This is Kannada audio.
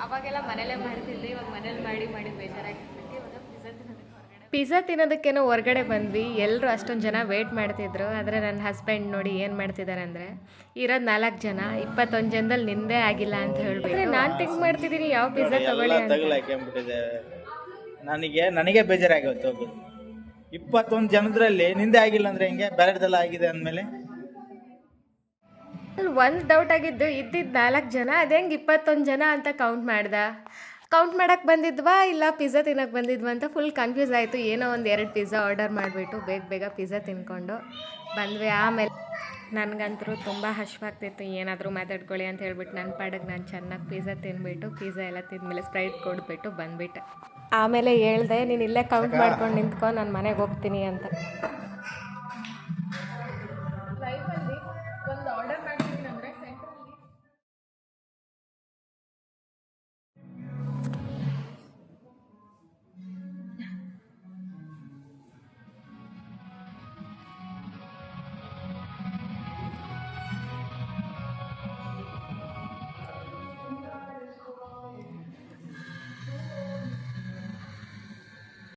ಅವಾಗೆಲ್ಲ ಮನೇಲೇ ಮಾಡ್ತಿದ್ದೆ, ಇವಾಗ ಮನೇಲಿ ಮಾಡಿ ಮಾಡಿ ಬೇಜಾರಾಗಿರ್ತೈತಿ. ಇವಾಗ ಪಿಜ್ಜಾ ತಿನ್ನೋದಕ್ಕೇನೋ ಹೊರಗಡೆ ಬಂದ್ವಿ. ಎಲ್ಲರೂ ಅಷ್ಟೊಂದು ಜನ ವೇಟ್ ಮಾಡ್ತಿದ್ರು. ಆದರೆ ನನ್ನ ಹಸ್ಬೆಂಡ್ ನೋಡಿ ಏನು ಮಾಡ್ತಿದ್ದಾರೆ ಅಂದರೆ, ಇರೋದು 4 ಜನ, 21 ಜನದಲ್ಲಿ ನಿಂದೇ ಆಗಿಲ್ಲ ಅಂತ ಹೇಳ್ಬಿಟ್ಟು ನಾನು ಥಿಂಕ್ ಮಾಡ್ತಿದ್ದೀನಿ ಯಾವ ಪಿಜ್ಜಾ ತಗೊಳ್ಳಿ ಅಂತ. ನನಗೆ ಬೇಜಾರಾಗುತ್ತೆ. ಹೋಗಿ 21 ಜನದಲ್ಲಿ ನಿಂದೆ ಆಗಿಲ್ಲ ಅಂದ್ರೆ ಹೆಂಗೆ? ಬೇರೆದೆಲ್ಲ ಆಗಿದೆ ಅಂದಮೇಲೆ ಒಂದು ಡೌಟ್ ಆಗಿದ್ದು, ಇದ್ದಿದ್ದು 4 ಜನ, ಅದು ಹೆಂಗೆ 21 ಜನ ಅಂತ ಕೌಂಟ್ ಮಾಡೋಕ್ಕೆ ಬಂದಿದ್ವಾ ಇಲ್ಲ ಪಿಜ್ಜಾ ತಿನ್ನೋಕ್ಕೆ ಬಂದಿದ್ವಾ ಅಂತ ಫುಲ್ ಕನ್ಫ್ಯೂಸ್ ಆಯಿತು. ಏನೋ ಒಂದು 2 ಪಿಜ್ಜಾ ಆರ್ಡರ್ ಮಾಡಿಬಿಟ್ಟು ಬೇಗ ಪಿಜ್ಜಾ ತಿನ್ಕೊಂಡು ಬಂದ್ವಿ. ಆಮೇಲೆ ನನಗಂತರೂ ತುಂಬ ಹಶ್ವಾಗ್ತಿತ್ತು, ಏನಾದರೂ ಮಾತಾಡ್ಕೊಳ್ಳಿ ಅಂತ ಹೇಳ್ಬಿಟ್ಟು ನನ್ನ ಪಾಡಿಗೆ ನಾನು ಚೆನ್ನಾಗಿ ಪಿಜ್ಜಾ ತಿಂದ್ಬಿಟ್ಟು, ಪಿಜ್ಜಾ ಎಲ್ಲ ತಿಂದಮೇಲೆ ಸ್ಪ್ರೈಟ್ ಕೊಟ್ಬಿಟ್ಟು ಬಂದುಬಿಟ್ಟೆ. ಆಮೇಲೆ ಹೇಳ್ದೆ, ನೀನು ಇಲ್ಲೇ ಕೌಂಟ್ ಮಾಡ್ಕೊಂಡು ನಿಂತ್ಕೊ, ನಾನು ಮನೆಗೆ ಹೋಗ್ತೀನಿ ಅಂತ. ಲೈಫಲ್ಲಿ ಒಂದು ಆರ್ಡರ್ ಮಾಡಿ